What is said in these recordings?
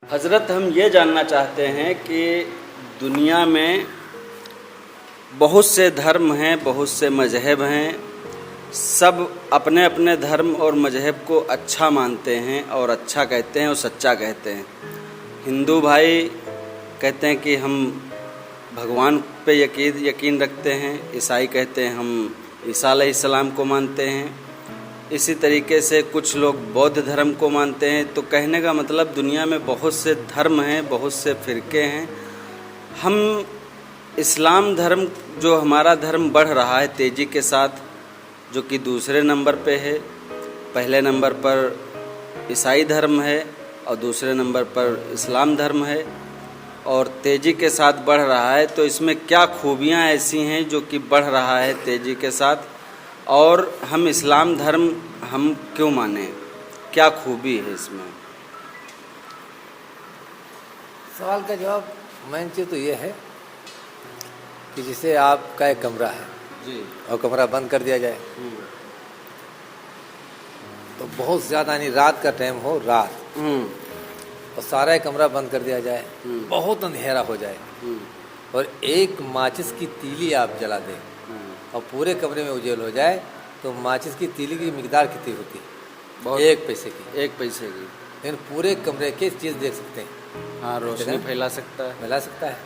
हज़रत, हम ये जानना चाहते हैं कि दुनिया में बहुत से धर्म हैं, बहुत से मज़हब हैं। सब अपने अपने धर्म और मज़हब को अच्छा मानते हैं और अच्छा कहते हैं और सच्चा कहते हैं। हिंदू भाई कहते हैं कि हम भगवान पे यकीन रखते हैं। ईसाई कहते हैं हम ईसा अलैहिस्सलाम को मानते हैं। इसी तरीके से कुछ लोग बौद्ध धर्म को मानते हैं। तो कहने का मतलब दुनिया में बहुत से धर्म हैं, बहुत से फ़िरके हैं। हम इस्लाम धर्म, जो हमारा धर्म बढ़ रहा है तेज़ी के साथ, जो कि दूसरे नंबर पे है। पहले नंबर पर ईसाई धर्म है और दूसरे नंबर पर इस्लाम धर्म है, और तेज़ी के साथ बढ़ रहा है। तो इसमें क्या खूबियाँ ऐसी हैं जो कि बढ़ रहा है तेज़ी के साथ, और हम इस्लाम धर्म हम क्यों माने? क्या खूबी है इसमें? सवाल का जवाब मेन चीज़ तो ये है कि जैसे आपका एक कमरा है जी, और कमरा बंद कर दिया जाए तो बहुत ज़्यादा, यानी रात का टाइम हो, रात, और सारा ही कमरा बंद कर दिया जाए, बहुत अंधेरा हो जाए, और एक माचिस की तीली आप जला दें और पूरे कमरे में उजाला हो जाए, तो माचिस की तीली की मिकदार कितनी होती है? बहुत। 1 पैसे की। 1 पैसे की। लेकिन पूरे कमरे के चीज़ देख सकते हैं। हाँ, रोशनी फैला सकता है। फैला सकता है।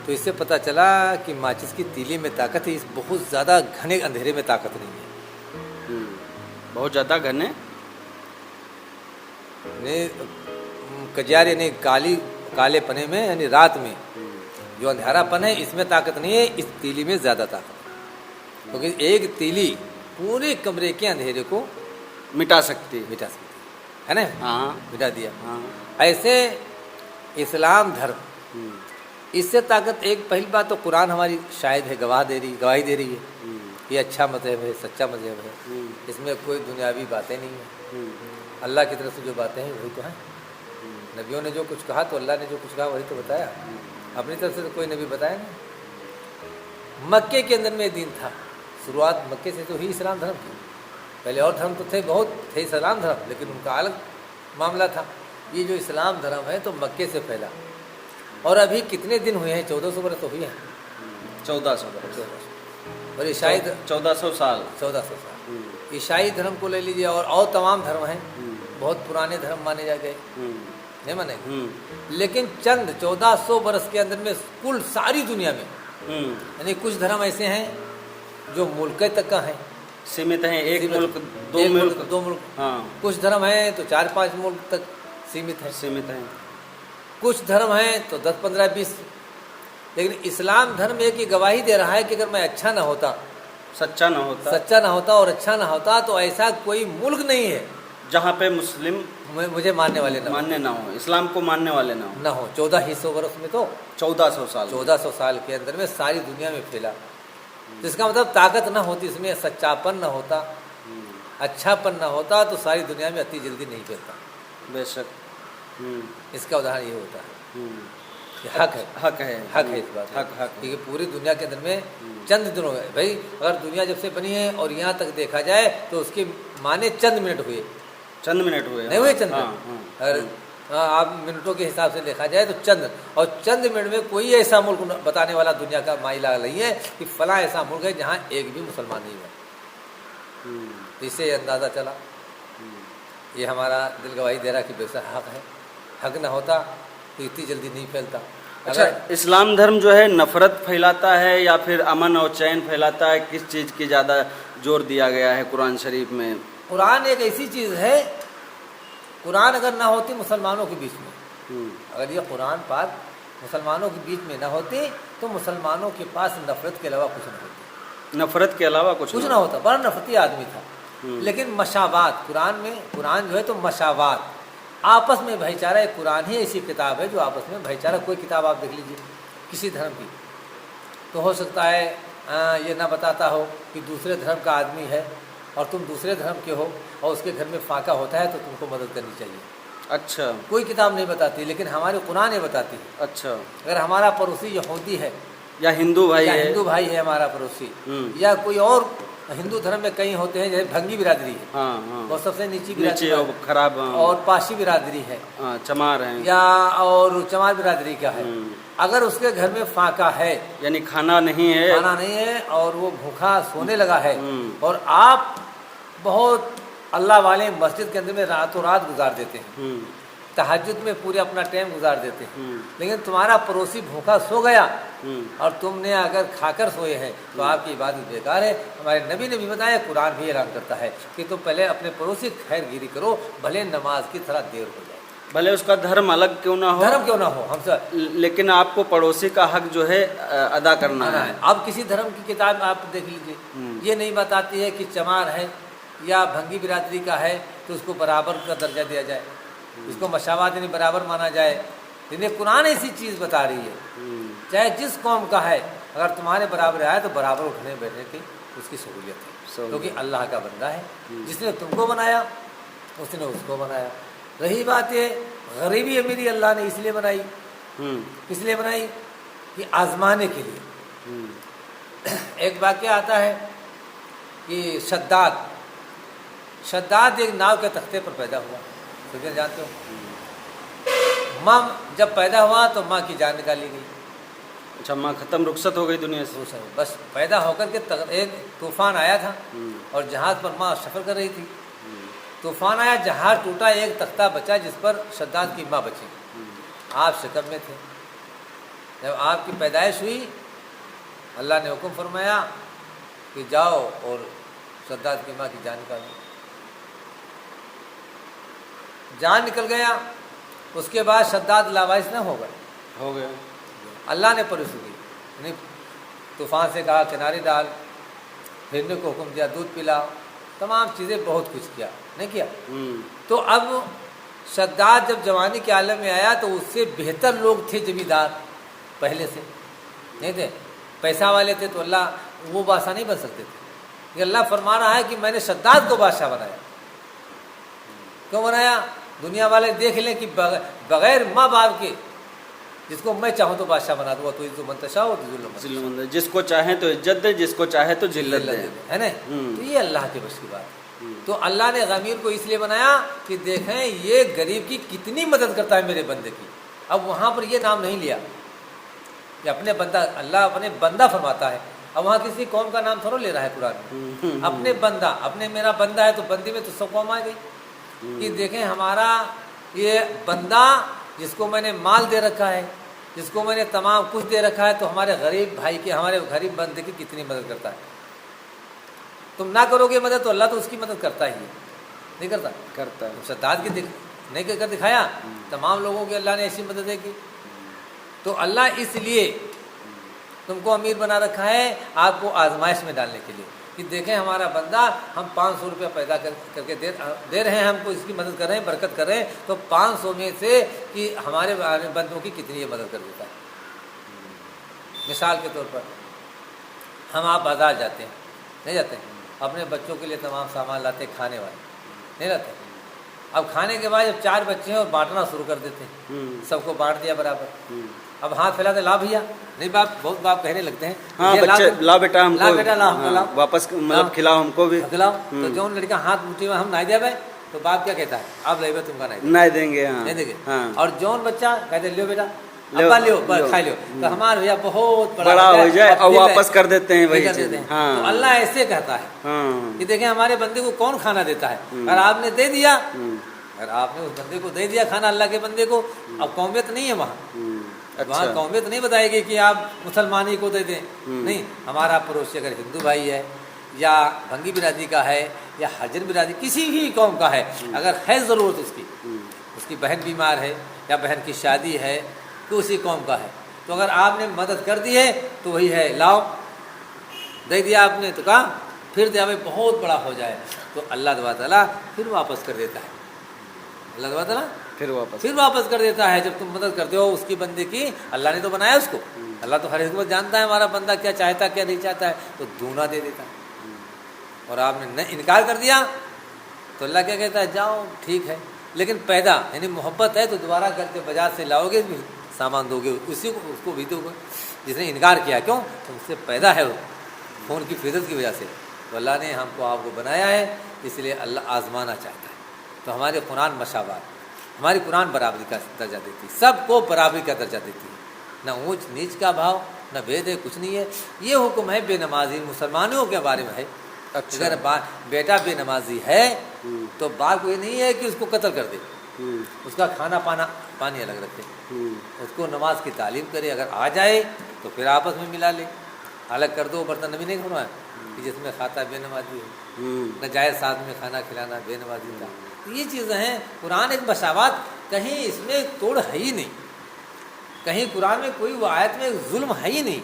तो इससे पता चला कि माचिस की तीली में ताकत है, इस बहुत ज़्यादा घने अंधेरे में ताकत नहीं है। बहुत ज़्यादा घने कजियार यानी काले पने में, यानी रात में जो अंधेरापन है, इसमें ताकत नहीं है, इस तीली में ज़्यादा ताकत है। क्योंकि एक तीली पूरे कमरे के अंधेरे को मिटा सकती है ना। हाँ, मिटा दिया। हाँ। ऐसे इस्लाम धर्म, इससे ताकत, एक पहली बात तो कुरान हमारी शायद है गवाही दे रही है ये अच्छा मज़हब है, सच्चा मज़हब है, इसमें कोई दुनियावी बातें नहीं है। अल्लाह की तरफ से जो बातें हैं वही तो हैं। नबियों ने जो कुछ कहा तो अल्लाह ने जो कुछ कहा वही तो बताया। अपनी तरफ से तो कोई नबी बताया नहीं। मक्के के अंदर में दीन था, शुरुआत मक्के से तो ही इस्लाम धर्म थी। पहले और धर्म तो थे, बहुत थे इस्लाम धर्म, लेकिन उनका अलग मामला था। ये जो इस्लाम धर्म है तो मक्के से फैला, और अभी कितने दिन हुए हैं? 1400 वर्ष तो हुए हैं। 1400 वर्ष। और ईसाई 1400 साल। 1400 साल। ईसाई धर्म को ले लीजिए, और तमाम धर्म हैं, बहुत पुराने धर्म माने जा गए, नहीं माने। लेकिन चंद 1400 वर्ष के अंदर में कुल सारी दुनिया में, यानी कुछ धर्म ऐसे हैं जो मुल्क तक का है, सीमित हैं। एक मुल्क, दो मुल्क। हाँ। कुछ धर्म हैं तो 4-5 मुल्क तक सीमित हैं। कुछ धर्म हैं तो 10, 15, 20। लेकिन इस्लाम धर्म एक ही गवाही दे रहा है कि अगर मैं अच्छा ना होता, सच्चा ना होता और अच्छा ना होता, तो ऐसा कोई मुल्क नहीं है जहाँ पे मुस्लिम मुझे मानने वाले ना हो, इस्लाम को मानने वाले ना हो। 1400 वर्ष में तो 1400 साल के अंदर में सारी दुनिया में फैला। तो इसका मतलब ताकत ना होती, इसमें सच्चापन ना होता, अच्छापन ना होता, तो सारी दुनिया में अति जल्दी नहीं फैलता। बेशक। इसका उदाहरण ये होता है। हक है इस बात। क्योंकि पूरी दुनिया के अंदर में चंद दिनों में, भाई अगर दुनिया जब से बनी है और यहाँ तक देखा जाए तो उसके माने चंद मिनट हुए नहीं हुए, चंद मिनट। अगर आप मिनटों के हिसाब से देखा जाए तो चंद मिनट में कोई ऐसा मुल्क बताने वाला दुनिया का माइला नहीं है कि फला ऐसा मुल्क है जहाँ एक भी मुसलमान नहीं हुआ। तो इससे अंदाज़ा चला, ये हमारा दिल गवाही दे रहा कि वैसा हक ना होता तो इतनी जल्दी नहीं फैलता। अच्छा, इस्लाम धर्म जो है नफरत फैलाता है या फिर अमन और चैन फैलाता है? किस चीज़ की ज़्यादा जोर दिया गया है कुरान शरीफ में? कुरान एक ऐसी चीज़ है, कुरान अगर ना होती मुसलमानों के बीच में, अगर ये कुरान पाक मुसलमानों के बीच में ना होती तो मुसलमानों के पास नफरत के अलावा कुछ ना होता। नफरत के अलावा कुछ ना होता। बड़ा नफरती आदमी था। लेकिन मशावात, कुरान जो है तो मशावात, आपस में भाईचारा। एक कुरान ही ऐसी किताब है जो आपस में भाईचारा। कोई किताब आप देख लीजिए किसी धर्म की, तो हो सकता है ये ना बताता हो कि दूसरे धर्म का आदमी है और तुम दूसरे धर्म के हो और उसके घर में फाका होता है तो तुमको मदद करनी चाहिए। अच्छा। कोई किताब नहीं बताती, लेकिन हमारे कुरान ये बताती है। अच्छा। अगर हमारा पड़ोसी यहूदी है या हिंदू भाई है हमारा पड़ोसी, या कोई और हिंदू धर्म में कई होते हैं, जैसे भंगी बिरादरी है, हाँ हाँ, वो सबसे नीची नीचे बिरादरी और खराब, हाँ, और पाशी बिरादरी है, हाँ, चमार है, या और चमार बिरादरी का है। अगर उसके घर में फाका है, यानी खाना नहीं है, खाना नहीं है और वो भूखा सोने लगा है, और आप बहुत अल्लाह वाले मस्जिद के अंदर में रातों रात गुजार देते हैं, तहज्जुद में पूरे अपना टाइम गुजार देते हैं, लेकिन तुम्हारा पड़ोसी भूखा सो गया और तुमने अगर खाकर सोए हैं तो आपकी इबादत बेकार है। हमारे नबी ने भी बताया, कुरान भी ऐलान करता है कि तुम पहले अपने पड़ोसी खैरगिरी करो, भले नमाज की तरह देर हो जाए, भले उसका धर्म अलग क्यों ना हो, धर्म क्यों ना हो हमसे, लेकिन आपको पड़ोसी का हक जो है अदा करना है। अब किसी धर्म की किताब आप देख लीजिए, ये नहीं बताती है कि चमार है या भंगी बिरादरी का है तो उसको बराबर का दर्जा दिया जाए, इसको मशावात यानी बराबर माना जाए। इन्हें कुरान ऐसी चीज़ बता रही है, चाहे जिस कौम का है, अगर तुम्हारे बराबर आए तो बराबर उठने बैठने की उसकी सहूलियत है, क्योंकि अल्लाह का बंदा है, जिसने तुमको बनाया उसने उसको बनाया। रही बात ये गरीबी अमीरी अल्लाह ने इसलिए बनाई, इसलिए बनाई कि आजमाने के लिए। एक वाक्य आता है कि शद्दाद एक नाव के तख्ते पर पैदा हुआ, तो जानते हो, माँ जब पैदा हुआ तो माँ की जान निकाली गई। अच्छा, माँ खत्म, रुखसत हो गई दुनिया से, बस पैदा होकर के एक तूफान आया था और जहाज पर माँ सफ़र कर रही थी, तूफान आया, जहाज टूटा, एक तख्ता बचा जिस पर शद्दाद की माँ बची। आप शिकम में थे, जब आपकी पैदाइश हुई अल्लाह ने हुक्म फरमाया कि जाओ और शद्दाद की माँ की जान निकालो। जान निकल गया, उसके बाद शद्दाद लावारिस न हो गया। अल्लाह ने परसू की, यानी तूफान से कहा किनारे डाल, फिरने को हुक्म दिया, दूध पिलाओ, तमाम चीज़ें बहुत कुछ किया, नहीं किया। तो अब शद्दाद जब जवानी के आलम में आया तो उससे बेहतर लोग थे जमींदार, पहले से नहीं थे, पैसा वाले थे, तो अल्लाह वो बादशाह नहीं बन सकते थे। ये अल्लाह फरमा रहा है कि मैंने शद्दाद को बादशाह बनाया। क्यों बनाया? दुनिया वाले देख लें कि बगैर माँ बाप के जिसको मैं चाहूँ तो बादशाह बना दूंगा, तो इज्जत मंतशा हो तो जिसको चाहे तो इज्जत दे, जिसको चाहे तो जिल्लत दे, है ना। तो ये अल्लाह के बस की बात है। तो अल्लाह ने गमीर को इसलिए बनाया कि देखें ये गरीब की कितनी मदद करता है मेरे बंदे की। अब वहाँ पर ये नाम नहीं लिया कि अपने बंदा, अल्लाह अपने बंदा फरमाता है, अब वहाँ किसी कौम का नाम थोड़ा ले रहा है कुरान में, अपने बंदा, अपने मेरा बंदा है तो बंदी में तो सब कौम आ गई कि देखें हमारा ये बंदा जिसको मैंने माल दे रखा है, जिसको मैंने तमाम कुछ दे रखा है, तो हमारे गरीब भाई की, हमारे गरीब बंदे की कितनी मदद करता है। तुम ना करोगे मदद तो अल्लाह तो उसकी मदद करता ही है, नहीं करता? करता है। शद्दाद की नहीं कर दिखाया, तमाम लोगों की अल्लाह ने ऐसी मदद की। तो अल्लाह इसलिए तुमको अमीर बना रखा है आपको आजमाइश में डालने के लिए कि देखें हमारा बंदा, हम 500 रुपया पैदा करके दे रहे हैं, हमको इसकी मदद कर रहे हैं, बरकत कर रहे हैं, तो 500 में से कि हमारे बंदों की कितनी ये मदद कर देता है। मिसाल के तौर पर हम आप बाज़ार जाते हैं, नहीं जाते, अपने बच्चों के लिए तमाम सामान लाते, खाने वाले नहीं लाते। अब खाने के बाद जब 4 बच्चे हैं और बांटना शुरू कर देते हैं, सबको बांट दिया बराबर। अब हाथ फैलाते, ला भैया, नहीं बाप, बहुत बाप कहने लगते हैं, हाँ बच्चे, ला बेटा हमको, ला बेटा, ला हमको, ला वापस मतलब खिलाओ, हमको भी खिलाओ। तो जो लड़का हाथ मुट्ठी में हम नहीं दे भाई, तो बाप क्या कहता है, आप ले तुमका नहीं देंगे, हाँ नहीं देंगे, हाँ। और जौन बच्चा कहते लियो बेटा, अब्बा लियो, खा लियो, तो हमारे भैया बहुत बड़ा हो जाए और वापस कर देते हैं वही चीज़। हाँ। तो अल्लाह ऐसे कहता है कि देखें हमारे बंदे को कौन खाना देता है, अगर आपने दे दिया, अगर आपने उस बंदे को दे दिया खाना, अल्लाह के बंदे को, अब कौमियत नहीं है वहाँ, वहाँ कौमियत नहीं बताएगी कि आप मुसलमानी को दे दें, नहीं, हमारा पड़ोसी अगर हिंदू भाई है या भंगी बिरादरी का है या हजर बिरादरी किसी भी कौम का है, अगर है ज़रूरत उसकी बहन बीमार है या बहन की शादी है, तो उसी कौम का है, तो अगर आपने मदद कर दी है तो वही है, लाओ, दे दिया आपने तो कहा फिर दिया भाई बहुत बड़ा हो जाए, तो अल्लाह ताला फिर वापस कर देता है, अल्लाह ताला फिर वापस कर देता है। जब तुम मदद करते हो उसकी बंदे की, अल्लाह ने तो बनाया उसको, अल्लाह तो हर हिकमत जानता है हमारा बंदा क्या चाहता क्या नहीं चाहता है, तो दूना दे देता है। और आपने इनकार कर दिया तो अल्लाह क्या कहता है, जाओ ठीक है, लेकिन पैदा यानी मोहब्बत है तो दोबारा करके बाजार से लाओगे, सामान दोगे उसी को, उसको भी दोगे जिसने इनकार किया। क्यों? तुमसे पैदा है वो, खून की फितरत की वजह से, तो अल्लाह ने हमको आपको बनाया है, इसलिए अल्लाह आजमाना चाहता है। तो हमारे कुरान मशावात, हमारी कुरान बराबरी का दर्जा देती है, सबको बराबरी का दर्जा देती है, न ऊंच नीच का भाव, न भेद है, कुछ नहीं है। ये हुक्म है बेनमाजी मुसलमानों के बारे में है। अच्छा। अगर बेटा बेनमाजी है तो बाप को ये नहीं है कि उसको कत्ल कर दे, उसका खाना पानी अलग रखे, उसको नमाज की तालीम करे, अगर आ जाए तो फिर आपस में मिला ले, अलग कर दो। बर्तन नबी नहीं फरमाया कि जिसमें खाता बेनमाजी है, न जायज़ साथ में खाना खिलाना बेनमाजी का। तो ये चीज़ें हैं, कुरान एक मशावात, कहीं इसमें तोड़ है ही नहीं, कहीं कुरान में कोई वो आयत में जुल्म है ही नहीं,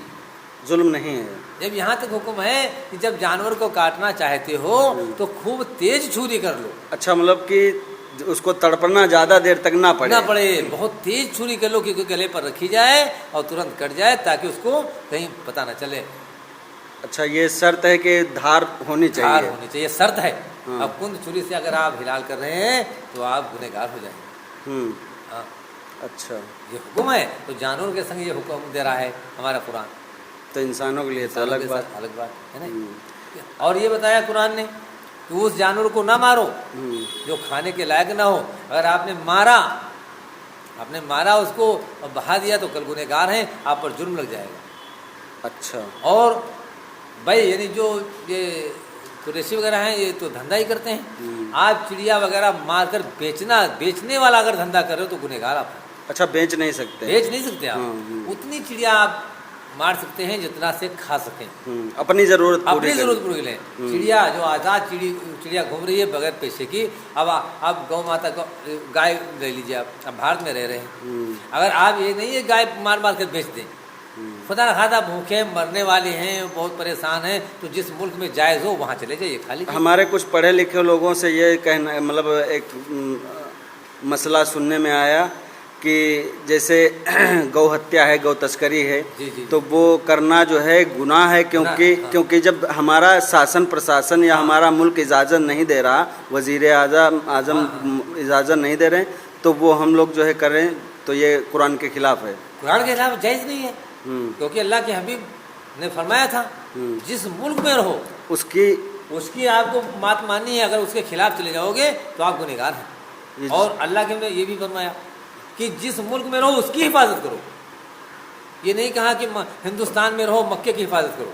जुल्म नहीं है। जब यहाँ तक हुक्म है कि जब जानवर को काटना चाहते हो तो खूब तेज छुरी कर लो। अच्छा, मतलब कि उसको तड़पना ज़्यादा देर तक ना पड़े, बहुत तेज छुरी कर लो कि गले पर रखी जाए और तुरंत कट जाए, ताकि उसको कहीं पता ना चले। अच्छा, ये शर्त है कि धार होनी चाहिए, धार होनी चाहिए, शर्त है। हाँ। अब कुंद छुरी से अगर आप हिलाल कर रहे हैं तो आप गुनहगार हो जाएंगे। हाँ, अच्छा, ये हुक्म है, तो जानवरों के संग ये हुक्म दे रहा है हमारा कुरान, तो इंसानों के लिए तो अलग बात है ना। और ये बताया कुरान ने कि उस जानवर को ना मारो जो खाने के लायक ना हो। अगर आपने मारा उसको और बहा दिया तो कल गुनहगार हैं, आप पर जुर्म लग जाएगा। अच्छा। और भाई यानी जो ये कुरैशी वगैरह हैं, ये तो धंधा ही करते हैं। आप चिड़िया वगैरह मारकर बेचने वाला अगर धंधा कर रहे हो तो गुनहगार आप। अच्छा, बेच नहीं सकते आप। उतनी चिड़िया आप मार सकते हैं जितना से खा सकें, अपनी जरूरत पूरी लें। चिड़िया जो आज़ाद चिड़िया घूम रही है बगैर पैसे की। अब गौ माता को गाय ले लीजिए, आप अब भारत में रह रहे हैं, अगर आप ये नहीं है गाय मार कर बेच दें, खुदा न खादा भूखे मरने वाले हैं, बहुत परेशान हैं, तो जिस मुल्क में जायज़ हो वहाँ चले जाइए, खा लीजिए। हमारे कुछ पढ़े लिखे लोगों से ये कहना, मतलब एक मसला सुनने में आया कि जैसे गौ हत्या है, गौ तस्करी है, जी। तो वो करना जो है गुनाह है, क्योंकि जब हमारा शासन प्रशासन या हमारा मुल्क इजाज़त नहीं दे रहा, वज़ीर आज़म इजाज़त नहीं दे रहे, तो वो हम लोग जो है करें, तो ये कुरान के खिलाफ है। कुरान के खिलाफ जायज़ नहीं है, क्योंकि अल्लाह के हबीब ने फरमाया था जिस मुल्क में रहो उसकी आपको बात माननी है, अगर उसके खिलाफ चले जाओगे तो आप गुनहगार हैं। और अल्लाह के ने ये भी फरमाया कि जिस मुल्क में रहो उसकी हिफाजत करो। ये नहीं कहा कि हिंदुस्तान में रहो मक्के की हिफाजत करो,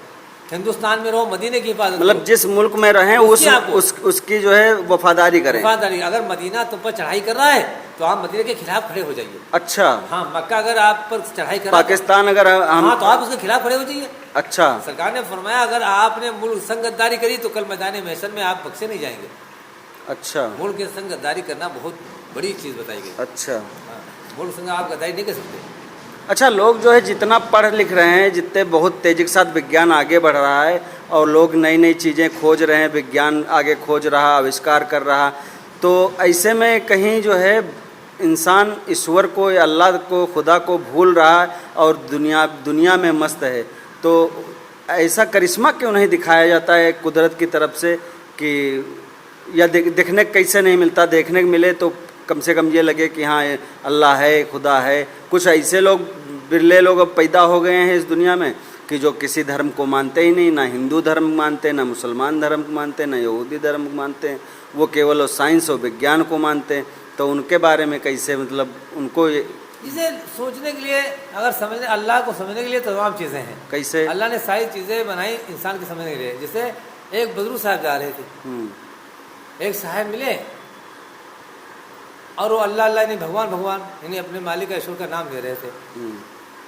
हिंदुस्तान में रहो मदीने की हिफाजत, मतलब जिस मुल्क में रहें उसकी जो है वफादारी करें। अगर मदीना तुम पर चढ़ाई कर रहा है तो आप मदीने के खिलाफ खड़े हो जाइए। अच्छा। हाँ, मक्का अगर आप पर चढ़ाई कर पाकिस्तान अगर हाँ तो आप उसके खिलाफ खड़े हो जाइए। अच्छा। सरकार ने फरमाया अगर आपने मुल्क संग गद्दारी करी तो कल मैदान महशर में आप बख्शे नहीं जाएंगे। अच्छा। मुल्क के संग गद्दारी करना बहुत बड़ी चीज़ बताई गई। अच्छा। मुल्क संग आप गद्दारी नहीं कर सकते। अच्छा, लोग जो है जितना पढ़ लिख रहे हैं, जितने बहुत तेज़ी के साथ विज्ञान आगे बढ़ रहा है और लोग नई नई चीज़ें खोज रहे हैं, विज्ञान आगे खोज रहा, आविष्कार कर रहा, तो ऐसे में कहीं जो है इंसान ईश्वर को या अल्लाह को, खुदा को भूल रहा है और दुनिया में मस्त है। तो ऐसा करिश्मा क्यों नहीं दिखाया जाता है कुदरत की तरफ से कि या देखने कैसे नहीं मिलता? देखने को मिले तो कम से कम ये लगे कि हाँ अल्लाह है, खुदा है। कुछ ऐसे लोग, बिरले लोग अब पैदा हो गए हैं इस दुनिया में कि जो किसी धर्म को मानते ही नहीं, ना हिंदू धर्म मानते, ना मुसलमान धर्म को मानते, ना यहूदी धर्म को मानते हैं, वो केवल वो साइंस और विज्ञान को मानते हैं। तो उनके बारे में कैसे, मतलब उनको इसे सोचने के लिए, अगर समझने, अल्लाह को समझने के लिए तमाम चीज़ें हैं। कैसे? अल्लाह ने सारी चीज़ें बनाई इंसान के समझने के लिए। जैसे एक बुजुर्ग साहब जा रहे थे, एक साहब मिले और वो अल्लाह अल्लाह नहीं भगवान यानी अपने मालिक का, ईश्वर का नाम ले रहे थे।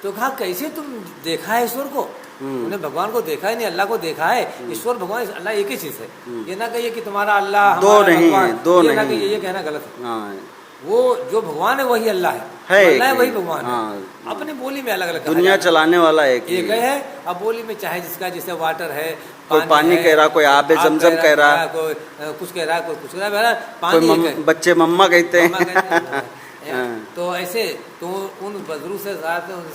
तो कहा कैसे तुम देखा है ईश्वर को? उन्हें भगवान को देखा ही नहीं, अल्लाह को देखा है। ईश्वर भगवान अल्लाह एक ही चीज़ है। ये ना कहिए कि तुम्हारा अल्लाह दो नहीं है, दो ये नहीं, ना कहिए, ये कहना गलत है। हाँ, वो जो भगवान है वही अल्लाह है, अल्लाह है वही भगवान है। अपनी बोली में अलग अलग, दुनिया चलाने वाला एक है। अब बोली में चाहे जिसका, जैसे वाटर है, कोई पानी कह रहा, कोई आबे जमजम कह रहा, कोई कुछ कह रहा, कोई कुछ कह रहा, पानी बच्चे मम्मा कहते हैं। तो ऐसे तो उन बुजुर्ग से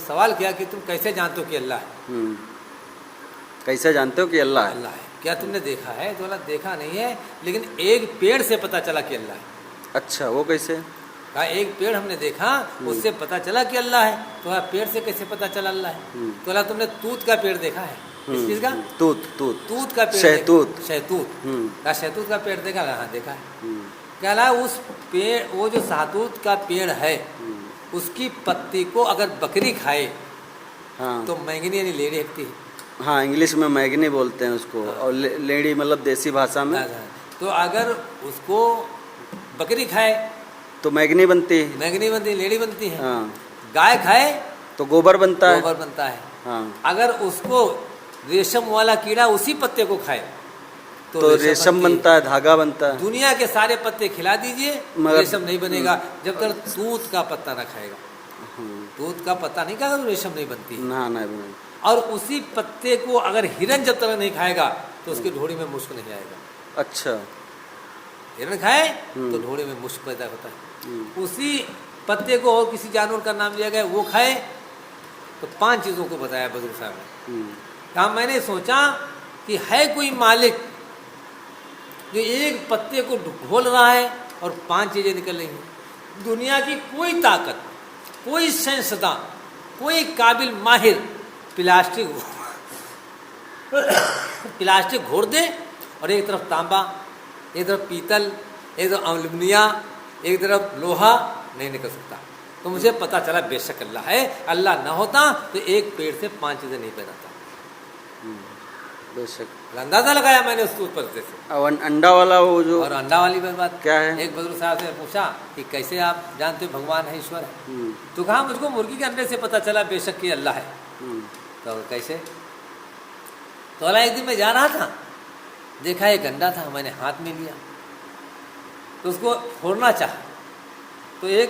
सवाल किया कि तुम कैसे जानते हो कि अल्लाह है? कैसे जानते हो कि अल्लाह है? अल्लाह है, क्या तुमने देखा है? तो अल्लाह देखा नहीं है, लेकिन एक पेड़ से पता चला कि अल्लाह है। अच्छा, वो कैसे? कहा एक पेड़ हमने देखा, उससे पता चला कि अल्लाह है। तो पेड़ से कैसे पता चला अल्लाह है? तो अल्लाह तुमने तूत का पेड़ देखा है? इस चीज का तूत तूत तूत का पेड़ शहतूत। शहतूत हम्म शहतूत का पेड़ देखा? हाँ देखा है। हम्म कह रहा है उस पेड़, वो जो शहतूत का पेड़ है हम्म। उसकी पत्ती को अगर बकरी खाए हाँ तो मैंगनी यानी लेड़ी हकती है। हाँ, इंग्लिश में मैगनी बोलते हैं उसको, हाँ। और लेडी मतलब देसी भाषा में तो अगर उसको बकरी खाए तो मैगनी बनती है। मैगनी बनती है, लेडी बनती है। हाँ, गाय खाए तो गोबर बनता है। गोबर बनता है। हाँ, अगर उसको रेशम वाला कीड़ा उसी पत्ते को खाए तो रेशम बनती बनता है, धागा बनता है। दुनिया के सारे पत्ते खिला दीजिए, मगर रेशम नहीं बनेगा जब तक तूत का पत्ता ना खाएगा। हम्म, तूत का पत्ता नहीं खाएगा तो रेशम नहीं बनती है। ना नहीं बनेगा। और उसी पत्ते को अगर हिरन जब तक नहीं खाएगा तो उसकी ढोड़ी में मुश्क नहीं आएगा। अच्छा। हिरन खाए तो ढोड़ी में मुश्क पैदा होता है। उसी पत्ते को और किसी जानवर का नाम दिया गया, वो खाए तो 5 चीज़ों को बताया बुजुर्ग साहब ने। कहा मैंने सोचा कि है कोई मालिक जो एक पत्ते को घोल रहा है और 5 चीज़ें निकल रही हैं। दुनिया की कोई ताकत, कोई साइंसदान, कोई काबिल माहिर प्लास्टिक घोर दे और एक तरफ तांबा, एक तरफ पीतल, एक तरफ एल्युमिनिया, एक तरफ लोहा नहीं निकल सकता। तो मुझे पता चला बेशक अल्लाह है। अल्लाह ना होता तो एक पेड़ से 5 चीज़ें नहीं बनाता। बेशक अंदाजा लगाया मैंने उसके ऊपर से। और अंडा वाला वो जो, और अंडा वाली बात क्या है? एक बुजुर्ग साहब से पूछा कि कैसे आप जानते हो भगवान है, ईश्वर है? तो कहा मुझको मुर्गी के अंडे से पता चला बेशक कि अल्लाह है। तो कैसे? तो अल्लाह एक दिन मैं जा रहा था, देखा एक अंडा था, मैंने हाथ में लिया तो उसको फोड़ना चाहा तो एक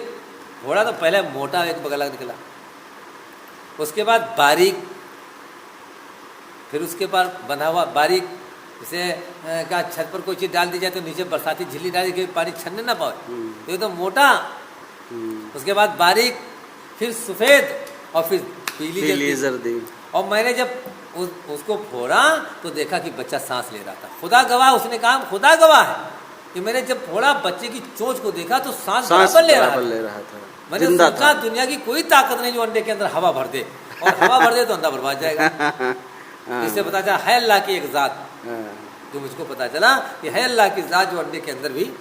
फोड़ा तो पहले मोटा एक बगला निकला, उसके बाद बारीक, फिर उसके बाद बना हुआ बारीक, जैसे का छत पर कोई चीज़ डाल दी जाए तो नीचे बरसाती झिल्ली डाली कि पानी छनने ना पाए, तो ये तो मोटा, उसके बाद बारीक, फिर सफ़ेद और फिर पीली जर्दी। और मैंने जब उसको फोड़ा तो देखा कि बच्चा सांस ले रहा था। खुदा गवाह, उसने कहा खुदा गवाह है कि मैंने जब फोड़ा बच्चे की चोंच को देखा तो सांस बराबर ले रहा था। मैंने सोचा दुनिया की कोई ताकत नहीं जो अंडे के अंदर हवा भर दे, और हवा भर दे तो अंडा बर्बाद जाएगा। इससे पता चला है अल्लाह की एक ज़ात, जो मुझको पता चला कि है अल्लाह की ज़ात जो अंडे के अंदर भी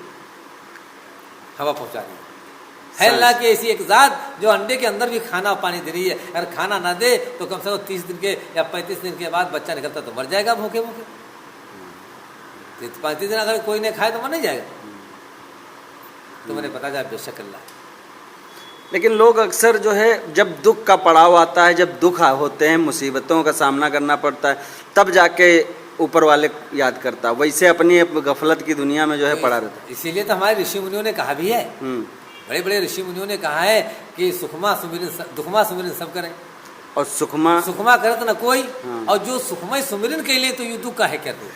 हवा पहुँचा रही है अल्लाह की ऐसी एक ज़ात जो अंडे के अंदर भी खाना पानी दे रही है। अगर खाना ना दे तो कम से कम 30 दिन के या 35 दिन के बाद बच्चा निकलता तो मर जाएगा भूखे भूखे। 35 दिन अगर कोई नहीं खाए तो मर नहीं जाएगा। तो मैंने पता चला बेशक अल्लाह। लेकिन लोग अक्सर जो है जब दुख का पड़ाव आता है, जब दुख होते हैं, मुसीबतों का सामना करना पड़ता है, तब जाके ऊपर वाले याद करता है, वैसे अपनी गफलत की दुनिया में जो है पड़ा रहता है। इसीलिए तो हमारे ऋषि मुनियों ने कहा भी है, बड़े बड़े ऋषि मुनियों ने कहा है कि सुखमा सुमिरन दुखमा सुमिरन सब करें और सुखमा करत न कोई। और जो सुखमय सुमिरन के लिए तो यू दुख का है क्या? तू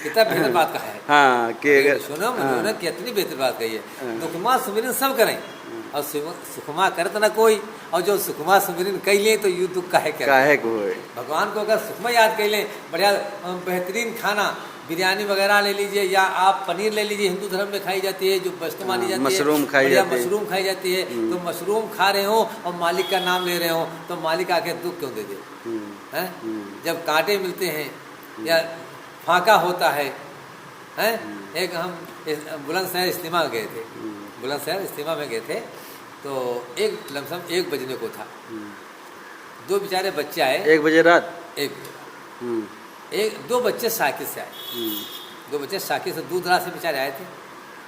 कितना बेहतर बात कहा है। हाँ, कि सुनो मुनियों कितनी बेहतर बात कही है। दुखमा सुमिरन सब करें और सुखमा करत न कोई, और जो सुखमा सुमिरन कह ले तो यू दुख का है क्या? भगवान को अगर सुखमा याद कर लें, बढ़िया बेहतरीन खाना बिरयानी वगैरह ले लीजिए, या आप पनीर ले लीजिए, हिंदू धर्म में खाई जाती है जो वस्तु मानी जाती है, मशरूम खाई जाती है। तो मशरूम खा रहे हो और मालिक का नाम ले रहे हो तो मालिक आके दुख क्यों दे दे? हैं? जब कांटे मिलते हैं या फाका होता है, हैं? एक हम बुलंदशहर इज्तिमा गए थे, बुलंदशहर इज्तिमा में गए थे, तो एक लमसम 1 बजने को था। 2 बेचारे बच्चे आए 1 बजे रात। 2 बच्चे साइकिल से आए, 2 बच्चे साइकिल से दूर दराज से बेचारे आए थे।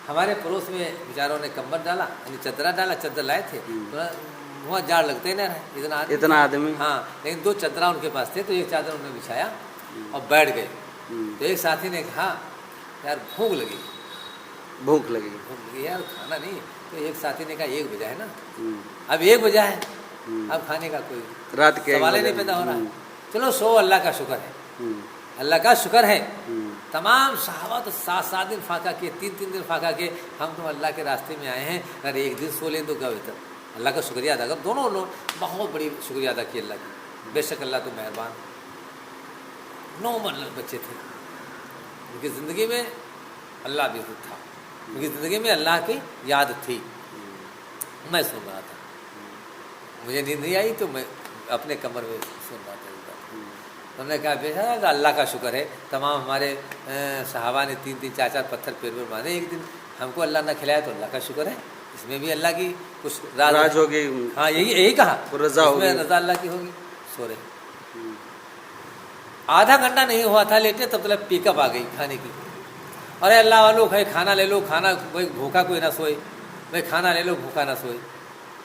हमारे पड़ोस में बेचारों ने कंबल डाला, यानी चदरा डाला, चद्दर लाए थे, तो वहाँ जाड़ लगते ही ना रहे इतना आदमी। हाँ, लेकिन 2 चदरा उनके पास थे, तो एक चादर उन्होंने बिछाया और बैठ गए। तो एक साथी ने कहा यार भूख लगी यार, खाना नहीं। तो एक साथी ने कहा 1 बजा है ना, अब 1 बजा है, अब खाने का कोई रात के सवाल ही नहीं पैदा हो रहा है। चलो सो अल्लाह का शुक्र है, अल्लाह का शुक्र है। तमाम सहाबा तो 7-7 दिन फाका किए, 3-3 दिन फाका किए। हम तो अल्लाह के रास्ते में आए हैं, अगर 1 दिन सो लें तो क्या बेहतर। अल्लाह का शुक्रिया अदा कर। दोनों लोग बहुत बड़ी शुक्रिया अदा की अल्लाह की। बेशक अल्लाह तो मेहरबान। 9 बच्चे थे, उनकी ज़िंदगी में अल्लाह भी था, उनकी ज़िंदगी में अल्लाह की याद थी। मैं सुन रहा था, मुझे नींद नहीं आई तो मैं अपने कमर में सुन रहा था। तो हमने कहा बेशक अल्लाह का शुक्र है, तमाम हमारे सहाबा ने 3-3 4-4 पत्थर पेड़ पर मारे एक दिन, हमको अल्लाह ने खिलाया तो अल्लाह का शुक्र है, इसमें भी अल्लाह की कुछ राज होगी। हाँ यही कहा, रजा होगी, रजा अल्लाह की होगी। सो रहे आधा घंटा नहीं हुआ था लेटे तब तक पिकअप आ गई खाने की। अरे अल्लाह वालों भाई खाना ले लो, खाना कोई भूखा कोई ना सोए, भाई खाना ले लो भूखा ना सोए।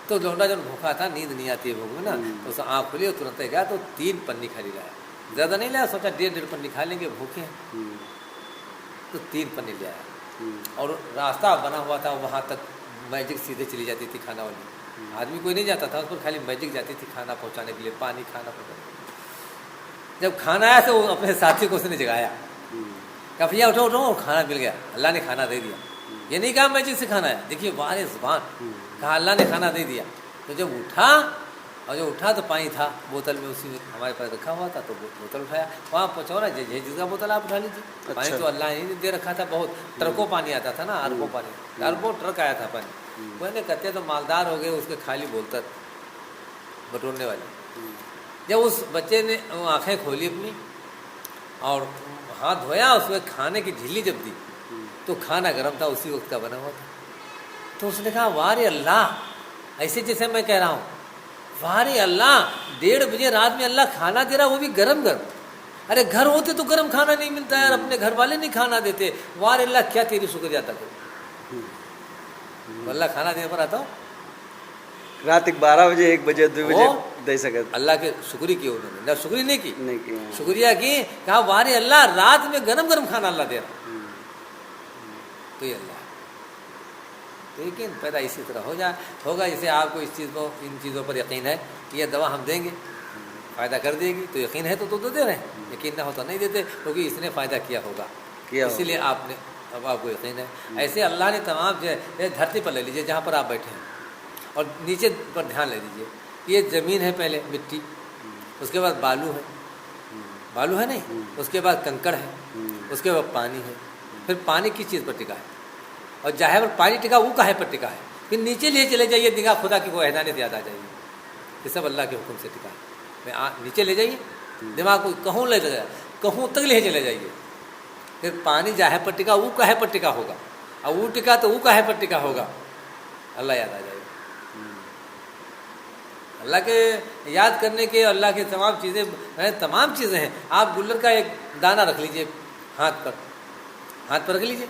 तो लौंडा जब भूखा था, नींद नहीं आती है भूख में ना, तो उसे आँख खुली और तुरंत गया तो 3 पन्नी खाली लाया, ज़्यादा नहीं लाया, सोचा 1.5 पन्नी खा लेंगे भूखे हैं, तो 3 पन्नी ले आया। और रास्ता बना हुआ था वहाँ तक, मैजिक सीधे चली जाती थी खाना वाली, आदमी कोई नहीं जाता था उस पर, खाली मैजिक जाती थी खाना पहुँचाने के लिए, पानी खाना पहुँचाने। जब खाना आया तो अपने साथी को उसने जगाया, कहा भैया उठो उठो, खाना मिल गया, अल्लाह ने खाना दे दिया। ये नहीं कहा मैजिक से खाना है, देखिए वाह जुबान, कहा अल्लाह ने खाना दे दिया। तो जब उठा, और जब उठा तो पानी था बोतल में, उसी में हमारे पास रखा हुआ था, तो बोतल उठाया, वहाँ पहुँचाओ ना जिसका बोतल आप उठा लीजिए। अच्छा। पानी तो अल्लाह ने दे रखा था, बहुत ट्रकों पानी आता था ना, अरबों पानी, अरबों ट्रक आया था पानी। मैंने कहते तो मालदार हो गए उसके खाली बोलता बटोरने वाले। जब उस बच्चे ने आँखें खोली अपनी और हाथ धोया, उसमें खाने की झिल्ली जब दी तो खाना गर्म था, उसी वक्त का बना हुआ था। तो उसने कहा वाह रे अल्लाह, ऐसे जैसे मैं कह रहा हूँ, वाह रे अल्लाह, 1:30 बजे रात में अल्लाह खाना दे रहा, वो भी गरम गरम। अरे घर होते तो गरम खाना नहीं मिलता यार, अपने घर वाले नहीं खाना देते, वाह रे अल्लाह क्या तेरी शुक्रिया अदा करूं। अल्लाह खाना देने पर आता हूँ रात 12 बजे 1 बजे 2 बजे दे सके, अल्लाह के शुक्री की उन्होंने ना, शुक्री नहीं की, नहीं शुक्रिया की, कहा वाह रे अल्लाह रात में गरम गरम खाना अल्लाह दे रहा। तो ये अल्लाह, लेकिन पैदा इसी तरह होगा। जैसे आपको इस चीज़ को, इन चीज़ों पर यकीन है कि ये दवा हम देंगे फ़ायदा कर देगी, तो यकीन है तो दे रहे हैं, यकीन ना हो तो नहीं देते, क्योंकि इसने फ़ायदा किया होगा, इसीलिए आपने, अब आपको यकीन है। ऐसे अल्लाह ने तमाम जो धरती पर ले लीजिए जहाँ पर आप बैठे हैं, और नीचे पर ध्यान ले दीजिए, ये ज़मीन है, पहले मिट्टी, उसके बाद बालू है नहीं, उसके बाद कंकड़ है, उसके बाद पानी है, फिर पानी किस चीज़ पर टिका है, और जहाँ पर पानी टिका वो काहे पर टिका है, फिर नीचे लिए चले जाइए, निगाह खुदा की को वहदानियत याद आ जाएगी, ये सब अल्लाह के हुक्म से टिका है। नीचे ले जाइए, दिमाग को कहूँ ले जाए, कहूँ तक ले चले जाइए, फिर पानी जहाँ पर टिका वो काहे पर टिका होगा, और वो टिका तो वो काहे पर टिका होगा, अल्लाह याद आ जाएगा। अल्लाह के याद करने के, अल्लाह के तमाम चीज़ें हैं। आप गुल्लर का एक दाना रख लीजिए हाथ पर रख लीजिए,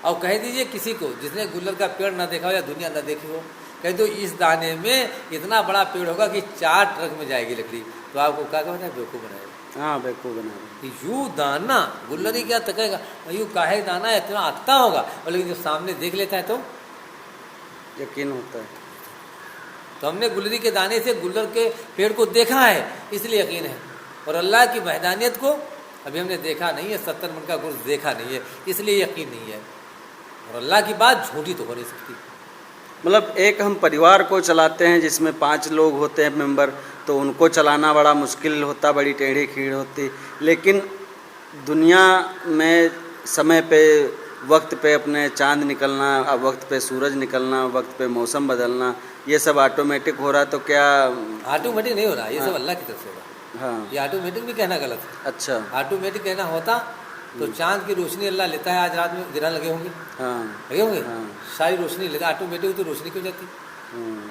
और कह दीजिए किसी को जिसने गुल्लर का पेड़ ना देखा हो या दुनिया ना देखी हो, कह दो इस दाने में इतना बड़ा पेड़ होगा कि 4 ट्रक में जाएगी लकड़ी, तो आपको क्या कहना है, बेवकूफ़ बनाएगा। हाँ बेवकूफ़ बनाएगा। यूँ दाना गुल्लर ही क्या तकेगा, यूँ काहे दाना इतना आता होगा, और लेकिन जब सामने देख लेता है तो यकीन होता है। तो हमने गुल्लरी के दाने से गुल्लर के पेड़ को देखा है, इसलिए यकीन है, और अल्लाह की वहदानियत को अभी हमने देखा नहीं है, 70 मन का गुर्ज देखा नहीं है, इसलिए यकीन नहीं है। और अल्लाह की बात झूठी तो हो नहीं सकती। मतलब एक हम परिवार को चलाते हैं जिसमें 5 लोग होते हैं मेंबर, तो उनको चलाना बड़ा मुश्किल होता, बड़ी टेढ़ी खीड़ होती, लेकिन दुनिया में समय पे, वक्त पे अपने चांद निकलना, अब वक्त पे सूरज निकलना, वक्त पे मौसम बदलना, ये सब ऑटोमेटिक हो रहा, तो क्या ऑटोमेटिक नहीं हो रहा, ये सब अल्लाह की तरफ से हो रहा। हाँ, ये ऑटोमेटिक भी कहना गलत है। अच्छा, ऑटोमेटिक कहना होता तो चांद की रोशनी अल्लाह लेता है, आज रात में गिरा लगे होंगे, हाँ लगे होंगे, हाँ, सारी रोशनी लेता, ऑटोमेटिक तो रोशनी क्यों जाती,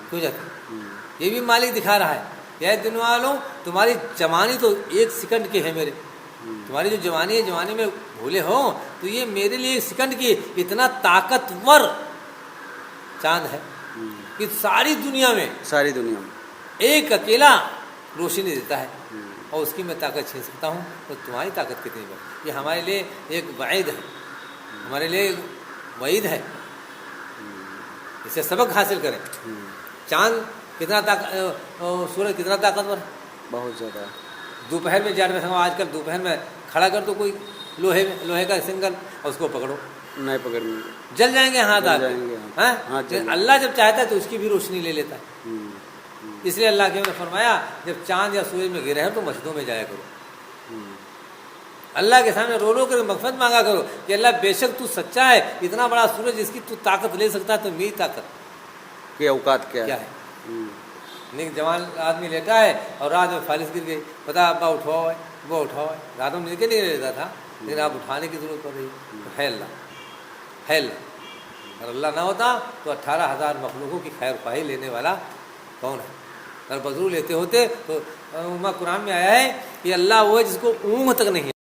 क्यों जाती, ये भी मालिक दिखा रहा है, यह दिन वालों तुम्हारी जवानी तो 1 सेकंड की है, मेरे तुम्हारी जो जवानी है, जवानी में भूले हो तो ये मेरे लिए 1 सेकंड की इतना ताकतवर चांद है कि सारी दुनिया में एक अकेला रोशनी देता है, और उसकी मैं ताकत छीन सकता हूँ, तो तुम्हारी ताकत कितनी है। ये हमारे लिए एक वईद है, हमारे लिए वईद है, इसे सबक हासिल करें। चांद कितना सूरज कितना ताकतवर है, बहुत ज़्यादा। दोपहर में जार में आजकल दोपहर में खड़ा कर दो कोई लोहे का सिंगल, और उसको पकड़ो, नहीं पकड़ने, जल जाएंगे हाथ आ हाँ, अल्लाह जब चाहता है तो उसकी भी रोशनी ले लेता है। इसलिए अल्लाह के ने फरमाया जब चांद या सूरज में गिरे हैं तो मस्जिदों में जाया करो, अल्लाह के सामने रो कर मगफिरत मांगा करो कि अल्लाह बेशक तू सच्चा है, इतना बड़ा सूरज इसकी तू ताकत ले सकता है, तो मेरी ताकत की औकात क्या है। नहीं, जवान आदमी लेटा है और रात में फालिस गिर गई, बता अब्बा उठवाओ है, वो उठाओ। रात में मिलके नहीं रहता था, लेकिन आप उठाने की जरूरत पड़ रही है, तो है अल्लाह, है अल्लाह। अगर अल्लाह ना होता तो 18,000 मखलूकों की खैर ख्वाही लेने वाला कौन है? अगर बजरू लेते होते तो कुरान में आया है कि अल्लाह वो है जिसको ऊँग तक नहीं